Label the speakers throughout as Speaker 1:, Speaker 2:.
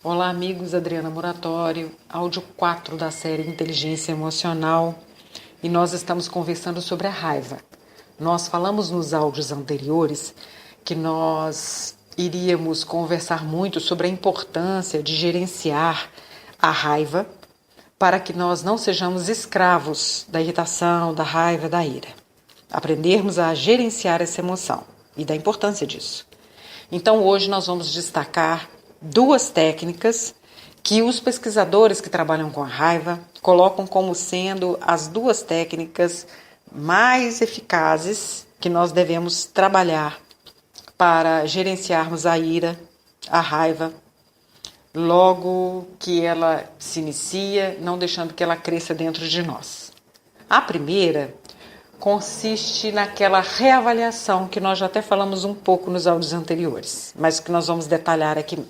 Speaker 1: Olá, amigos. Adriana Muratório, áudio 4 da série Inteligência Emocional, e nós estamos conversando sobre a raiva. Nós falamos nos áudios anteriores que nós iríamos conversar muito sobre a importância de gerenciar a raiva para que nós não sejamos escravos da irritação, da raiva, da ira. Aprendermos a gerenciar essa emoção e da importância disso. Então, hoje nós vamos destacar duas técnicas que os pesquisadores que trabalham com a raiva colocam como sendo as duas técnicas mais eficazes que nós devemos trabalhar para gerenciarmos a ira, a raiva, logo que ela se inicia, não deixando que ela cresça dentro de nós. A primeira consiste naquela reavaliação que nós já até falamos um pouco nos áudios anteriores, mas que nós vamos detalhar aqui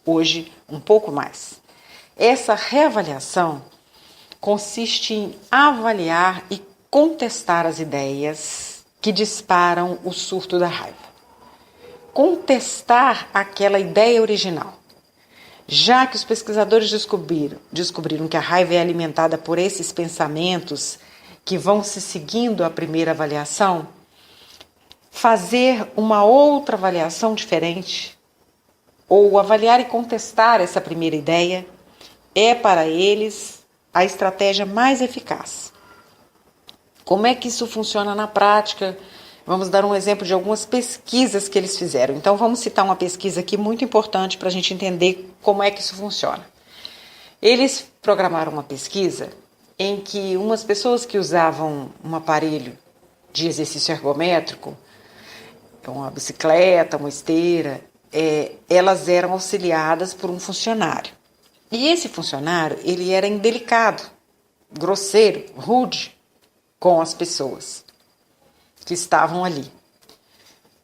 Speaker 1: hoje um pouco mais. Essa reavaliação consiste em avaliar e contestar as ideias que disparam o surto da raiva. Contestar aquela ideia original. Já que os pesquisadores descobriram que a raiva é alimentada por esses pensamentos que vão se seguindo a primeira avaliação, fazer uma outra avaliação diferente, ou avaliar e contestar essa primeira ideia, é para eles a estratégia mais eficaz. Como é que isso funciona na prática? Vamos dar um exemplo de algumas pesquisas que eles fizeram. Então, vamos citar uma pesquisa aqui muito importante para a gente entender como é que isso funciona. Eles programaram uma pesquisa em que umas pessoas que usavam um aparelho de exercício ergométrico, uma bicicleta, uma esteira, elas eram auxiliadas por um funcionário. E esse funcionário, ele era indelicado, grosseiro, rude com as pessoas que estavam ali.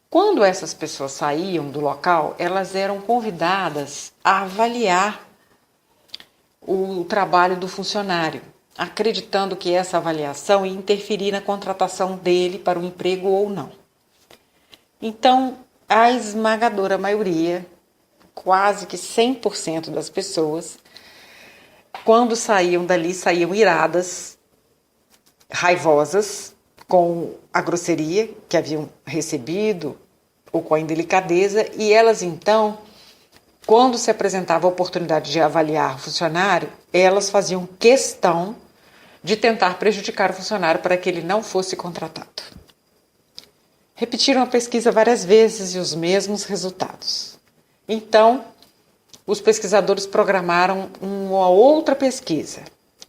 Speaker 1: Quando essas pessoas saíam do local, elas eram convidadas a avaliar o trabalho do funcionário, acreditando que essa avaliação ia interferir na contratação dele para o emprego ou não. Então, a esmagadora maioria, quase que 100% das pessoas, quando saíam dali, saíam iradas, raivosas, com a grosseria que haviam recebido ou com a indelicadeza, e elas então, quando se apresentava a oportunidade de avaliar o funcionário, elas faziam questão de tentar prejudicar o funcionário para que ele não fosse contratado. Repetiram a pesquisa várias vezes e os mesmos resultados. Então, os pesquisadores programaram uma outra pesquisa,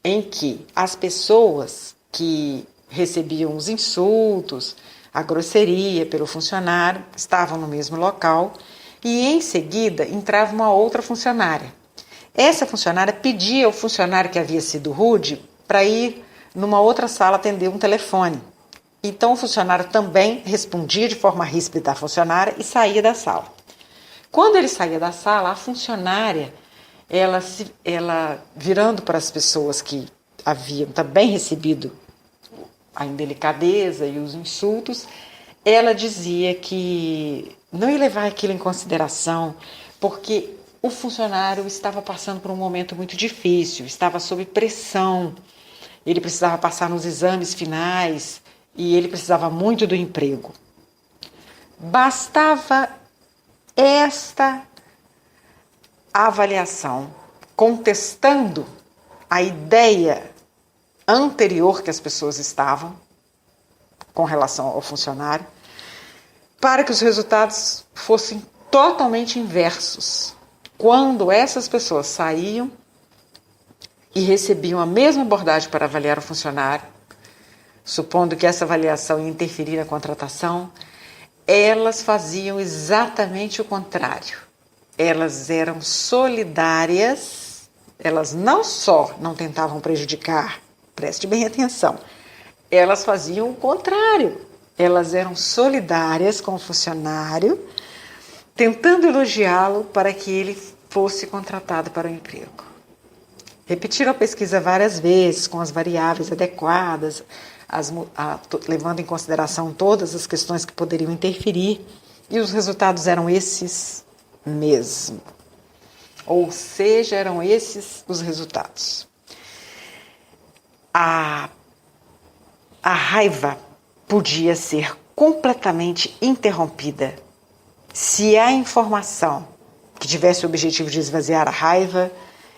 Speaker 1: em que as pessoas que recebiam os insultos, a grosseria pelo funcionário, estavam no mesmo local, e em seguida entrava uma outra funcionária. Essa funcionária pedia ao funcionário que havia sido rude para ir numa outra sala atender um telefone. Então, o funcionário também respondia de forma ríspida à funcionária e saía da sala. Quando ele saía da sala, a funcionária, ela virando para as pessoas que haviam também recebido a indelicadeza e os insultos, ela dizia que não ia levar aquilo em consideração, porque o funcionário estava passando por um momento muito difícil, estava sob pressão, ele precisava passar nos exames finais, e ele precisava muito do emprego. Bastava esta avaliação, contestando a ideia anterior que as pessoas estavam com relação ao funcionário, para que os resultados fossem totalmente inversos. Quando essas pessoas saíam e recebiam a mesma abordagem para avaliar o funcionário, supondo que essa avaliação ia interferir na contratação, elas faziam exatamente o contrário. Elas eram solidárias, elas não só não tentavam prejudicar, preste bem atenção, elas faziam o contrário. Elas eram solidárias com o funcionário, tentando elogiá-lo para que ele fosse contratado para o emprego. Repetiram a pesquisa várias vezes, com as variáveis adequadas, levando em consideração todas as questões que poderiam interferir, e os resultados eram esses mesmo. Ou seja, eram esses os resultados. A raiva podia ser completamente interrompida se a informação que tivesse o objetivo de esvaziar a raiva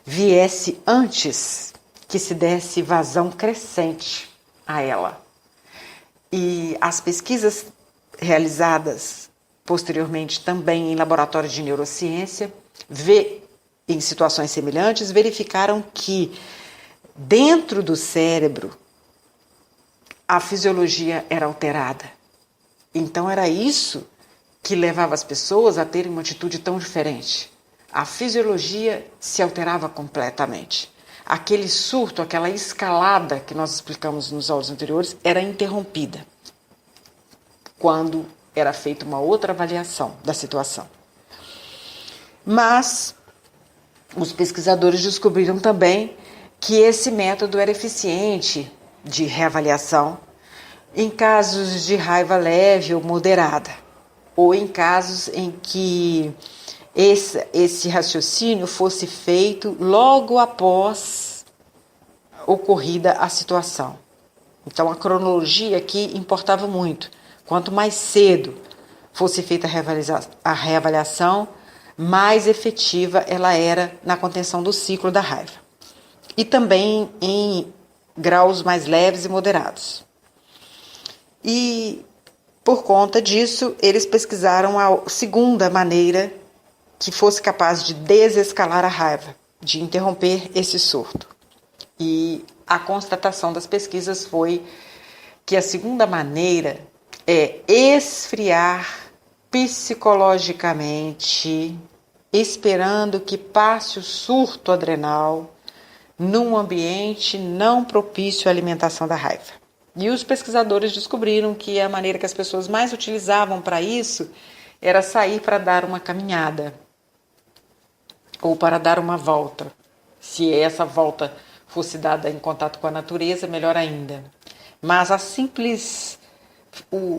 Speaker 1: viesse antes que se desse vazão crescente a ela. E as pesquisas realizadas posteriormente também em laboratórios de neurociência, em situações semelhantes, verificaram que dentro do cérebro a fisiologia era alterada. Então era isso que levava as pessoas a terem uma atitude tão diferente. A fisiologia se alterava completamente. Aquele surto, aquela escalada que nós explicamos nos áudios anteriores, era interrompida quando era feita uma outra avaliação da situação. Mas os pesquisadores descobriram também que esse método era eficiente de reavaliação em casos de raiva leve ou moderada, ou em casos em que esse raciocínio fosse feito logo após ocorrida a situação. Então, a cronologia aqui importava muito. Quanto mais cedo fosse feita a reavaliação, mais efetiva ela era na contenção do ciclo da raiva. E também em graus mais leves e moderados. E, por conta disso, eles pesquisaram a segunda maneira que fosse capaz de desescalar a raiva, de interromper esse surto. E a constatação das pesquisas foi que a segunda maneira é esfriar psicologicamente, esperando que passe o surto adrenal num ambiente não propício à alimentação da raiva. E os pesquisadores descobriram que a maneira que as pessoas mais utilizavam para isso era sair para dar uma caminhada ou para dar uma volta. Se essa volta fosse dada em contato com a natureza, melhor ainda. Mas o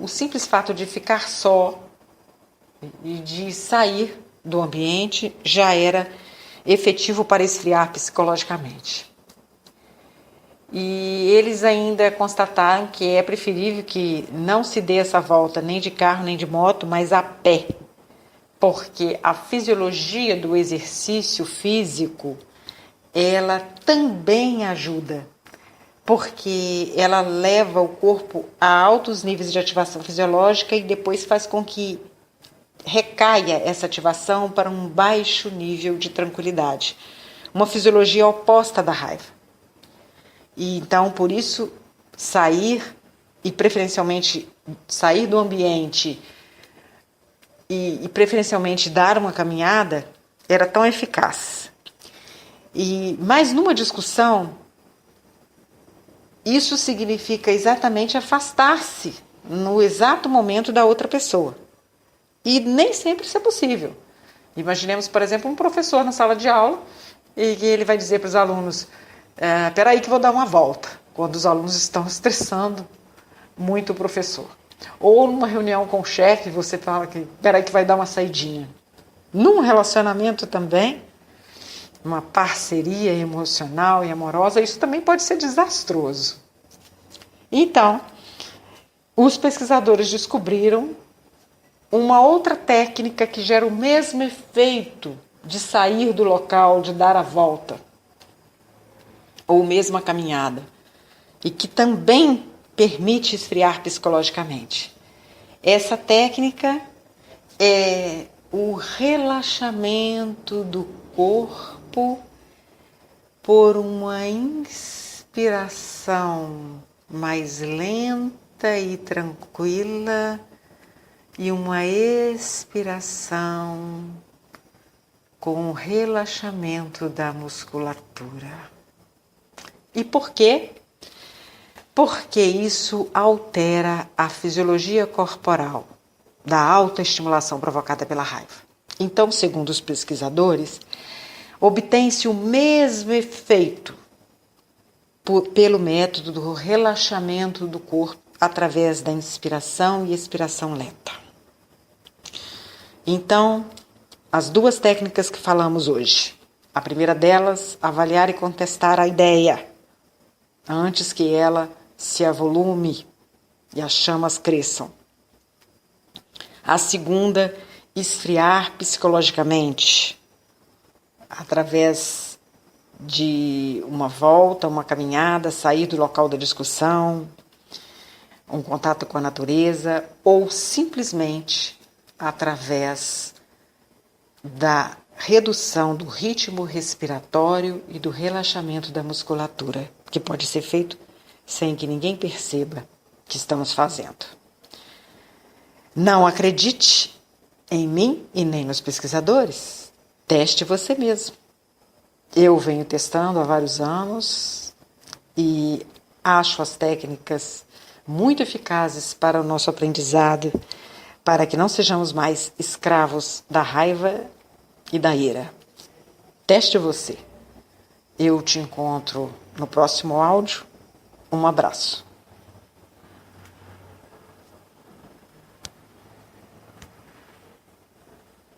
Speaker 1: simples fato de ficar só e de sair do ambiente já era efetivo para esfriar psicologicamente. E eles ainda constataram que é preferível que não se dê essa volta nem de carro nem de moto, mas a pé, porque a fisiologia do exercício físico, ela também ajuda, porque ela leva o corpo a altos níveis de ativação fisiológica e depois faz com que recaia essa ativação para um baixo nível de tranquilidade, uma fisiologia oposta da raiva. E então, por isso, sair e preferencialmente sair do ambiente e preferencialmente dar uma caminhada era tão eficaz. Mas numa discussão, isso significa exatamente afastar-se no exato momento da outra pessoa. E nem sempre isso é possível. Imaginemos, por exemplo, um professor na sala de aula e ele vai dizer para os alunos: espera aí que vou dar uma volta, quando os alunos estão estressando muito o professor. Ou numa reunião com o chefe, você fala que espera aí que vai dar uma saidinha. Num relacionamento também, uma parceria emocional e amorosa, isso também pode ser desastroso. Então, os pesquisadores descobriram uma outra técnica que gera o mesmo efeito de sair do local, de dar a volta, ou mesmo a caminhada, e que também permite esfriar psicologicamente. Essa técnica é o relaxamento do corpo por uma inspiração mais lenta e tranquila e uma expiração com o relaxamento da musculatura. E por quê? Porque isso altera a fisiologia corporal da autoestimulação provocada pela raiva. Então, segundo os pesquisadores, obtém-se o mesmo efeito pelo método do relaxamento do corpo através da inspiração e expiração lenta. Então, as duas técnicas que falamos hoje, A primeira delas, avaliar e contestar a ideia, antes que ela se avolume e as chamas cresçam. A segunda, esfriar psicologicamente, através de uma volta, uma caminhada, sair do local da discussão, um contato com a natureza, ou simplesmente através da redução do ritmo respiratório e do relaxamento da musculatura, que pode ser feito sem que ninguém perceba que estamos fazendo. Não acredite em mim e nem nos pesquisadores. Teste você mesmo. Eu venho testando há vários anos e acho as técnicas muito eficazes para o nosso aprendizado, para que não sejamos mais escravos da raiva e da ira. Teste você. Eu te encontro no próximo áudio. Um abraço.